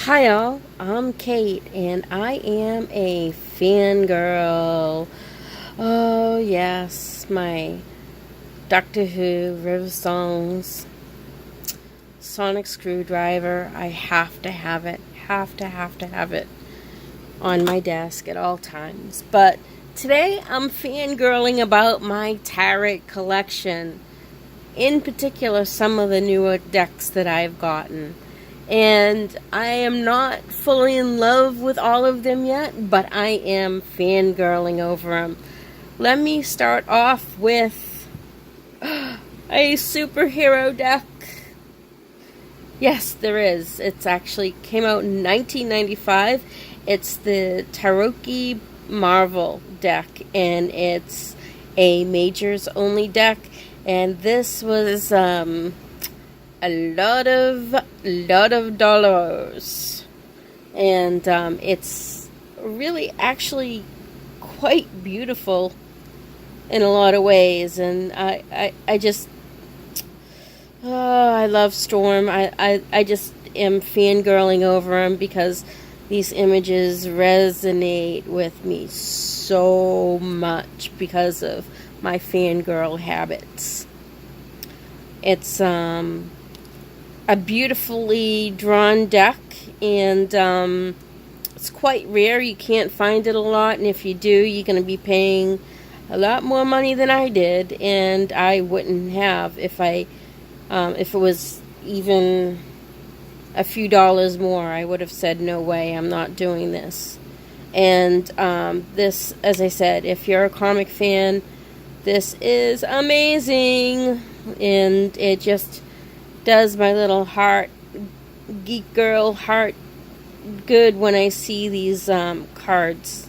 Hi all, I'm Kate and I am a fangirl. Oh yes, my Doctor Who, River Songs, Sonic Screwdriver. I have to have it. Have to have it on my desk at all times. But today I'm fangirling about my tarot collection. In particular, some of the newer decks that I've gotten. And I am not fully in love with all of them yet, but I am fangirling over them. Let me start off with a superhero deck. Yes, there is. It's actually came out in 1995. It's the Tarot Marvel deck, and it's a majors only deck. And this was a lot of dollars, and it's really actually quite beautiful in a lot of ways. And I just I love Storm. I just am fangirling over him because these images resonate with me so much because of my fangirl habits. It's a beautifully drawn deck, and it's quite rare. You can't find it a lot, and if you do, you're going to be paying a lot more money than I did, and I wouldn't have if it was even a few dollars more. I would have said, no way, I'm not doing this. And this, as I said, if you're a comic fan, this is amazing, and it just does my little heart, geek girl heart, good when I see these cards.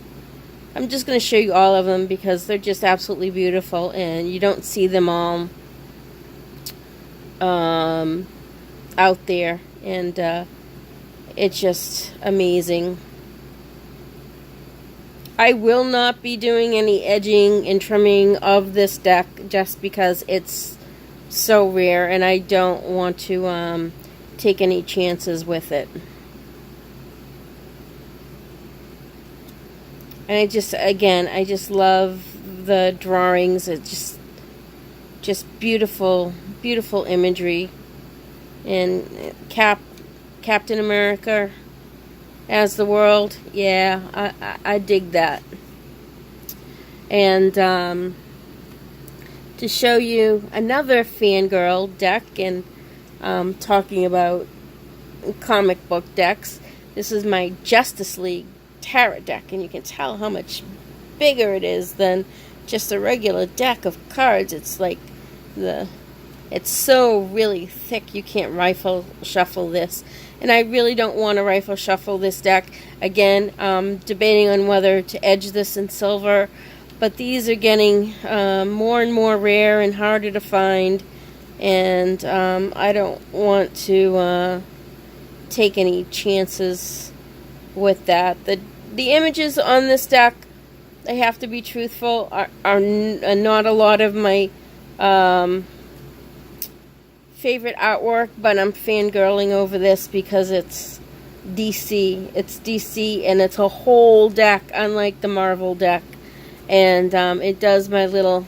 I'm just going to show you all of them because they're just absolutely beautiful, and you don't see them all out there, and it's just amazing. I will not be doing any edging and trimming of this deck just because it's so rare, and I don't want to take any chances with it. And I just love the drawings. It's just beautiful imagery. And Captain America as the world, yeah, I dig that. And to show you another fangirl deck, and talking about comic book decks, this is my Justice League tarot deck, and you can tell how much bigger it is than just a regular deck of cards. It's like it's so really thick you can't rifle shuffle this, and I really don't want to rifle shuffle this deck. Again, debating on whether to edge this in silver, but these are getting more and more rare and harder to find, and I don't want to take any chances with that. The images on this deck, they have to be truthful, are not a lot of my favorite artwork, but I'm fangirling over this because it's DC. It's DC, and it's a whole deck, unlike the Marvel deck. And it does my little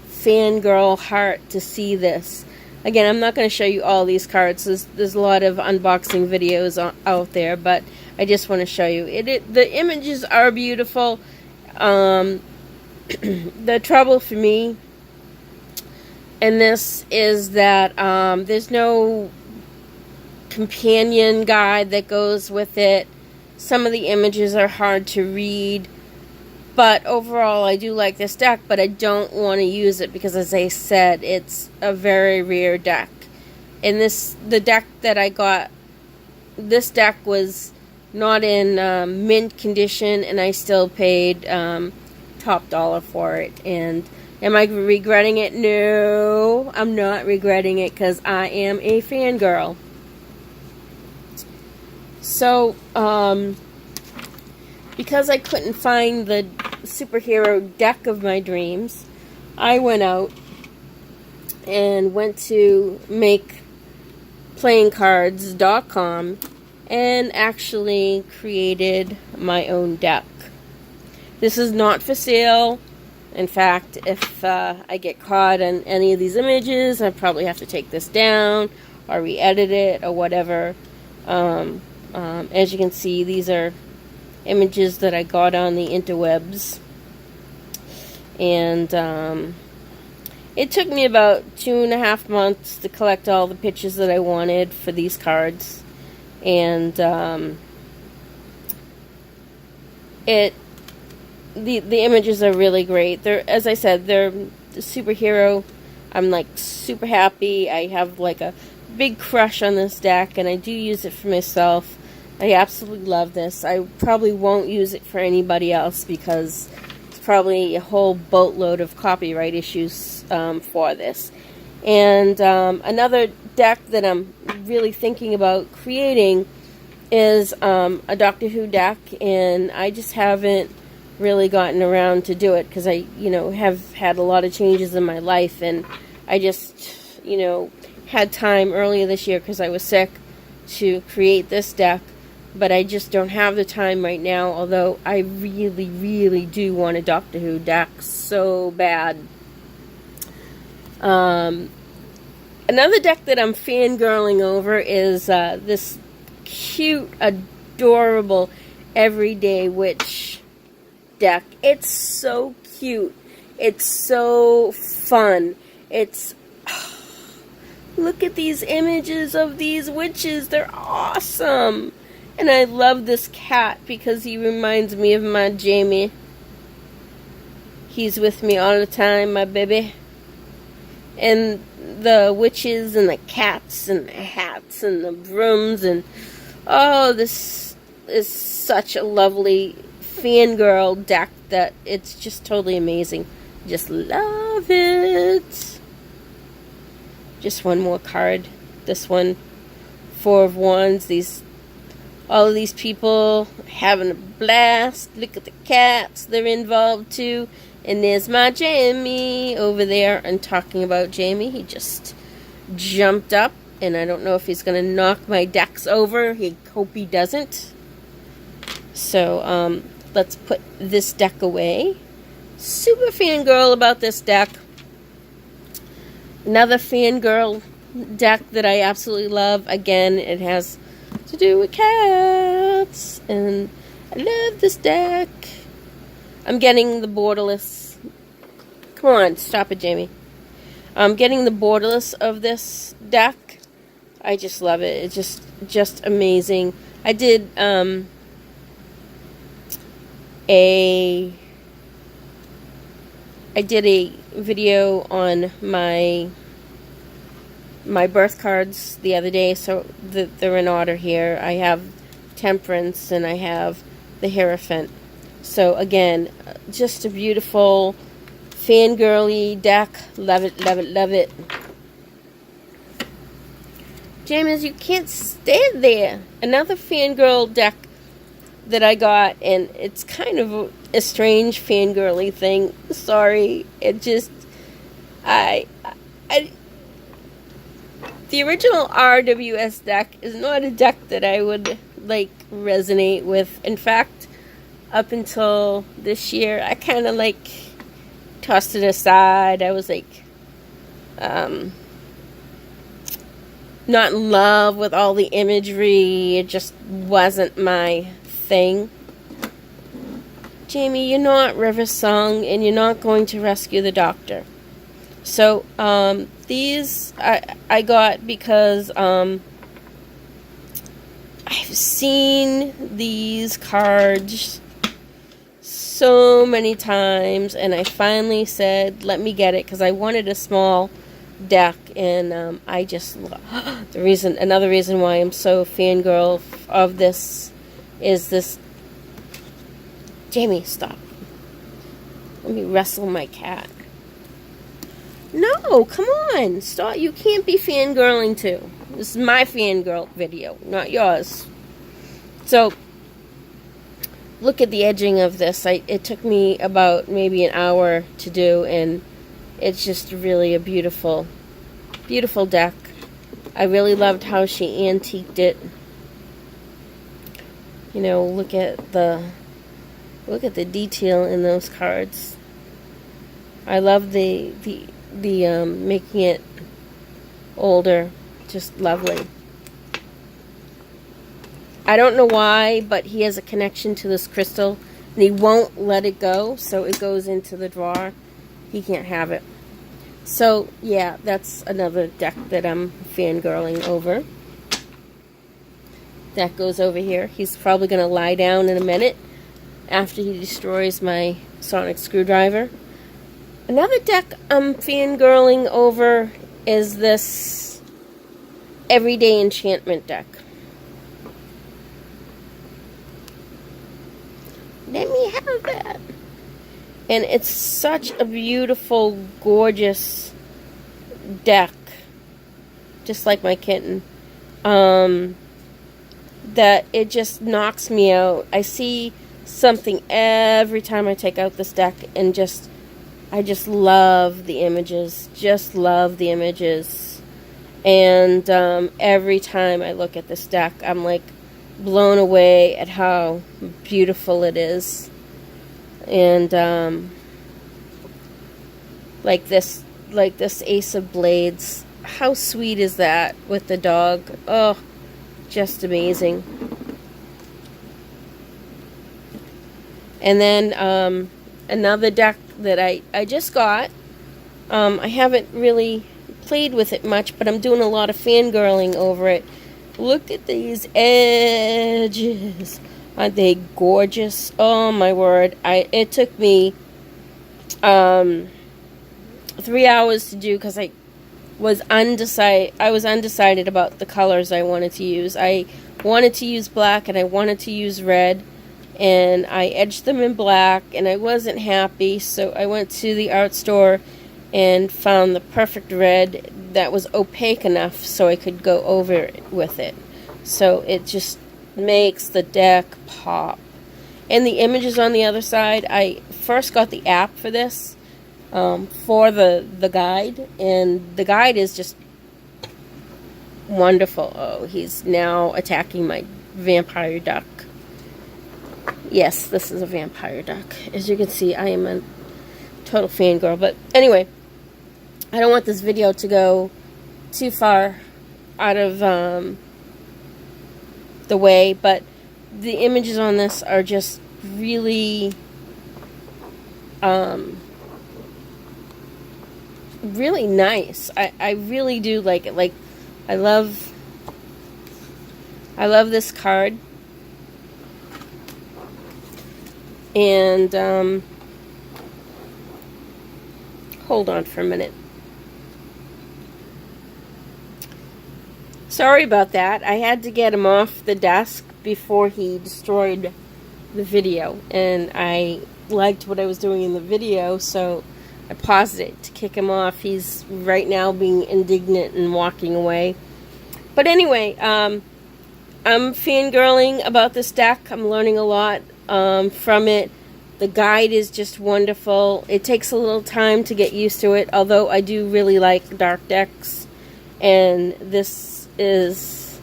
fangirl heart to see this. Again, I'm not going to show you all these cards. There's a lot of unboxing videos out there, but I just want to show you. The images are beautiful. The trouble for me in this is that there's no companion guide that goes with it. Some of the images are hard to read. But overall, I do like this deck, but I don't want to use it because, as I said, it's a very rare deck. And the deck that I got, this deck was not in mint condition, and I still paid top dollar for it. And am I regretting it? No, I'm not regretting it because I am a fangirl. So, because I couldn't find the superhero deck of my dreams, I went out and went to makeplayingcards.com and actually created my own deck. This is not for sale. In fact, if I get caught on any of these images, I probably have to take this down or re-edit it or whatever. As you can see, these are images that I got on the interwebs. And it took me about 2.5 months to collect all the pictures that I wanted for these cards. And the images are really great. They're, as I said, they're the superhero. I'm like super happy. I have like a big crush on this deck, and I do use it for myself. I absolutely love this. I probably won't use it for anybody else because it's probably a whole boatload of copyright issues for this. And another deck that I'm really thinking about creating is a Doctor Who deck, and I just haven't really gotten around to do it because I, have had a lot of changes in my life, and I just, had time earlier this year because I was sick to create this deck, but I just don't have the time right now, although I really, really do want a Doctor Who deck so bad. Another deck that I'm fangirling over is this cute, adorable Everday Witch deck. It's so cute. It's so fun. It's look at these images of these witches. They're awesome. And I love this cat because he reminds me of my Jamie. He's with me all the time, my baby. And the witches and the cats and the hats and the brooms and this is such a lovely fangirl deck that it's just totally amazing. Just love it. Just one more card. This one, Four of Wands. All of these people having a blast. Look at the cats. They're involved too. And there's my Jamie over there. And talking about Jamie, he just jumped up. And I don't know if he's going to knock my decks over. I hope he doesn't. So, let's put this deck away. Super fangirl about this deck. Another fangirl deck that I absolutely love. Again, it has to do with cats. And I love this deck. I'm getting the borderless. Come on, stop it, Jamie. I'm getting the borderless of this deck. I just love it. It's just amazing. I did a video on my birth cards the other day, so they're in order here. I have Temperance and I have the Hierophant. So again, just a beautiful fangirly deck. Love it, love it, love it. James, you can't stay there. Another fangirl deck that I got, and it's kind of a strange fangirly thing. Sorry, it just the original RWS deck is not a deck that I would like resonate with. In fact, up until this year, I kind of like tossed it aside. I was like not in love with all the imagery. It just wasn't my thing. Jamie, you're not River Song, and you're not going to rescue the Doctor. So, these I got because I've seen these cards so many times, and I finally said, let me get it, because I wanted a small deck, and I just love another reason why I'm so fangirl of this is this. Jamie, stop. Let me wrestle my cat. No, come on. Stop. You can't be fangirling too. This is my fangirl video, not yours. So, look at the edging of this. It took me about maybe an hour to do, and it's just really a beautiful, beautiful deck. I really loved how she antiqued it. You know, look at the detail in those cards. I love the making it older. Just lovely. I don't know why, but he has a connection to this crystal, and he won't let it go, so it goes into the drawer. He can't have it. So, yeah, that's another deck that I'm fangirling over. That goes over here. He's probably going to lie down in a minute after he destroys my sonic screwdriver. Another deck I'm fangirling over is this Everyday Enchantment deck. Let me have that. And it's such a beautiful, gorgeous deck. Just like my kitten. That it just knocks me out. I see something every time I take out this deck, and I just love the images. Just love the images. And every time I look at this deck, I'm like blown away at how beautiful it is. And like this Ace of Blades, how sweet is that with the dog? Oh, just amazing. And then another deck that I just got. I haven't really played with it much, but I'm doing a lot of fangirling over it. Look at these edges. Aren't they gorgeous? Oh my word. It took me 3 hours to do because I was undecided about the colors I wanted to use. I wanted to use black and I wanted to use red, and I edged them in black and I wasn't happy, so I went to the art store and found the perfect red that was opaque enough so I could go over it with it. So it just makes the deck pop. And the images on the other side, I first got the app for this, for the guide, and the guide is just wonderful. Oh, he's now attacking my vampire duck. Yes, this is a vampire duck. As you can see, I am a total fangirl. But anyway, I don't want this video to go too far out of the way, but the images on this are just really really nice. I really do like it. Like, I love this card. And hold on for a minute. Sorry about that. I had to get him off the desk before he destroyed the video, and I liked what I was doing in the video, so I paused it to kick him off. He's right now being indignant and walking away. But anyway, I'm fangirling about this deck. I'm learning a lot from it. The guide is just wonderful. It takes a little time to get used to it, although I do really like dark decks. And this is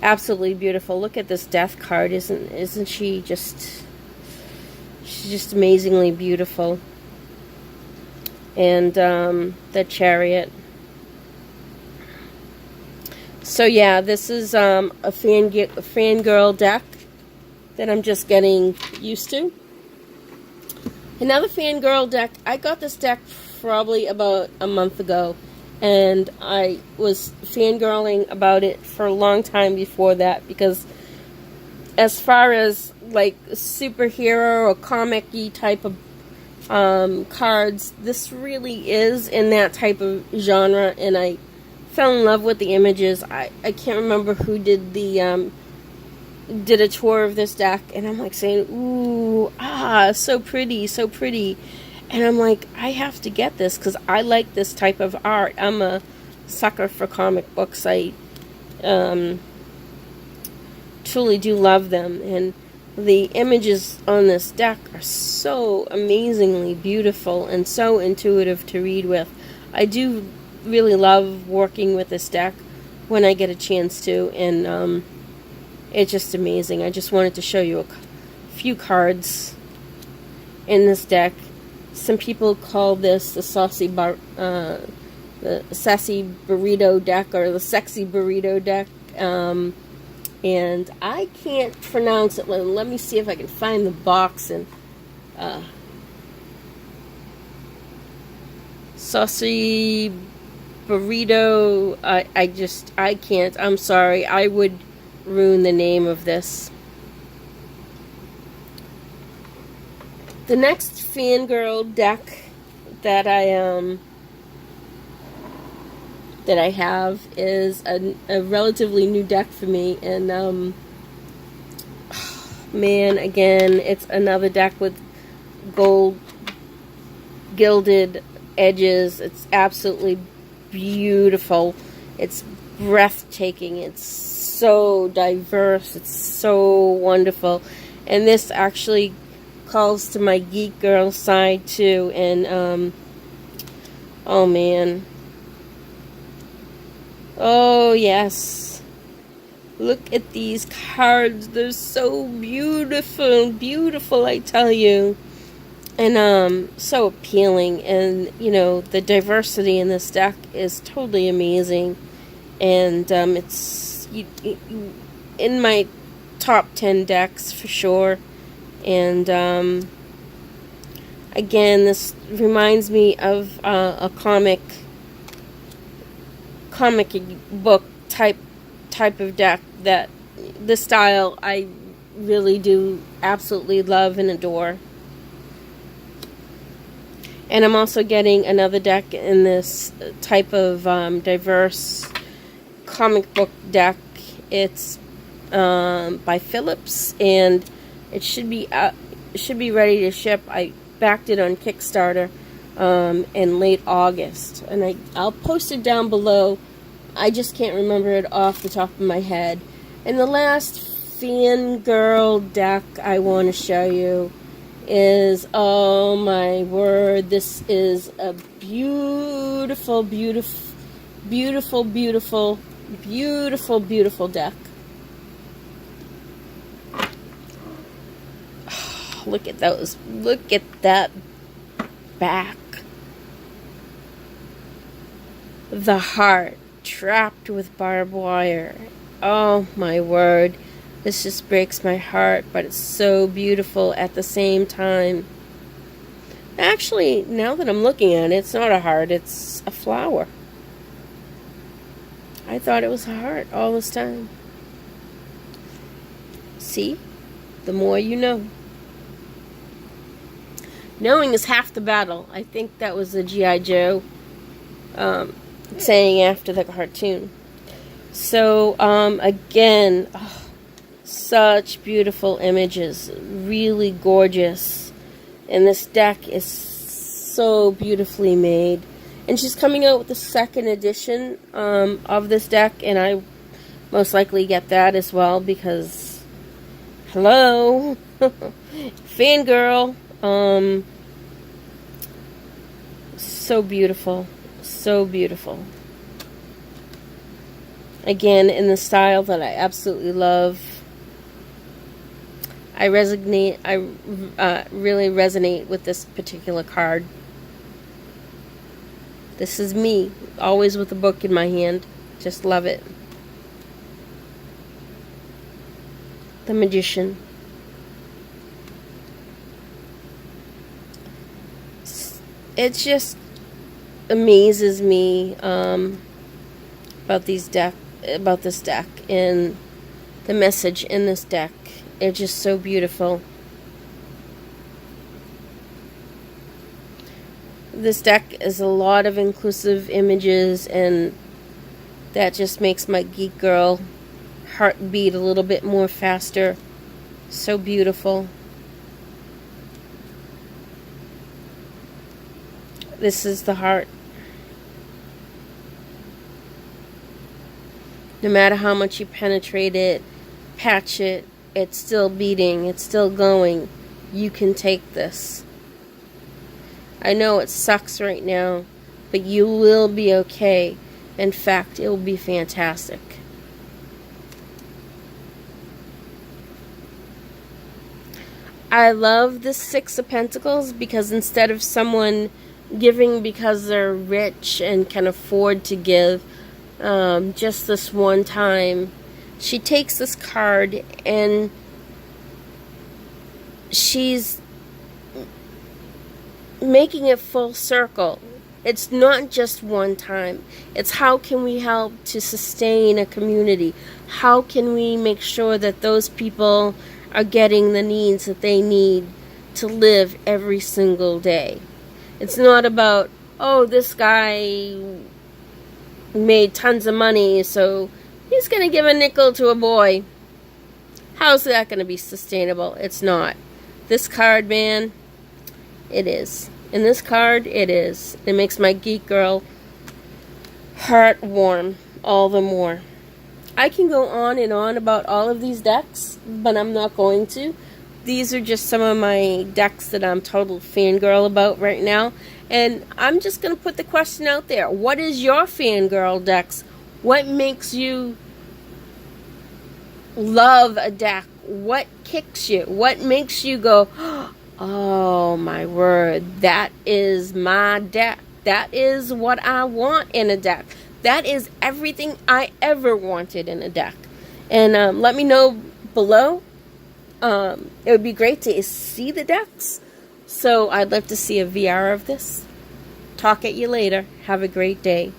absolutely beautiful. Look at this death card. Isn't she just... She's just amazingly beautiful. And the chariot. So yeah, this is a fangirl deck that I'm just getting used to. Another fangirl deck, I got this deck probably about a month ago, and I was fangirling about it for a long time before that, because as far as like superhero or comic-y type of cards, this really is in that type of genre, and I fell in love with the images. I can't remember who did the did a tour of this deck, and I'm like saying, ooh, so pretty, so pretty. And I'm like, I have to get this because I like this type of art. I'm a sucker for comic books. I truly do love them, and the images on this deck are so amazingly beautiful and so intuitive to read with. I do really love working with this deck when I get a chance to, and It's just amazing. I just wanted to show you a few cards in this deck. Some people call this the sassy burrito deck, or the sexy burrito deck. And I can't pronounce it. Let me see if I can find the box. And saucy burrito. I can't. I'm sorry. I would ruin the name of this. The next fangirl deck that I have is a relatively new deck for me, and man, again, it's another deck with gold gilded edges. It's absolutely beautiful. It's breathtaking. It's so diverse. It's so wonderful. And this actually calls to my geek girl side too. And oh man, oh yes, look at these cards. They're so beautiful, beautiful, I tell you. And so appealing. And you know, the diversity in this deck is totally amazing. And it's in my top 10 decks for sure. And again, this reminds me of a comic book type of deck, that the style I really do absolutely love and adore. And I'm also getting another deck in this type of diverse comic book deck. It's by Phillips, and it should be ready to ship. I backed it on Kickstarter in late August, and I'll post it down below. I just can't remember it off the top of my head. And the last fangirl deck I want to show you is, oh my word, this is a beautiful, beautiful, beautiful, beautiful, beautiful, beautiful deck. Look at those. Look at that back. The heart trapped with barbed wire. Oh my word. This just breaks my heart, but it's so beautiful at the same time. Actually, now that I'm looking at it, it's not a heart, it's a flower. I thought it was a heart all this time. See? The more you know. Knowing is half the battle. I think that was the G.I. Joe saying after the cartoon. So, again, oh, such beautiful images. Really gorgeous. And this deck is so beautifully made. And she's coming out with the second edition of this deck, and I most likely get that as well because, hello, fangirl. So beautiful, so beautiful. Again, in the style that I absolutely love. I really resonate with this particular card. This is me, always with a book in my hand. Just love it. The Magician. It just amazes me about this deck and the message in this deck. It's just so beautiful. This deck is a lot of inclusive images, and that just makes my geek girl heart beat a little bit more faster. So beautiful. This is the heart. No matter how much you penetrate it, patch it, it's still beating, it's still going. You can take this. I know it sucks right now, but you will be okay. In fact, it will be fantastic. I love the Six of Pentacles because instead of someone giving because they're rich and can afford to give just this one time, she takes this card and she's making it full circle. It's not just one time. It's how can we help to sustain a community? How can we make sure that those people are getting the needs that they need to live every single day? It's not about, oh, this guy made tons of money, so he's going to give a nickel to a boy. How's that going to be sustainable? It's not. This card, man, it is. In this card, it is. It makes my geek girl heart warm all the more. I can go on and on about all of these decks, but I'm not going to. These are just some of my decks that I'm total fangirl about right now. And I'm just going to put the question out there. What is your fangirl decks? What makes you love a deck? What kicks you? What makes you go, oh my word, that is my deck. That is what I want in a deck. That is everything I ever wanted in a deck. And let me know below. It would be great to see the decks. So I'd love to see a VR of this. Talk at you later. Have a great day.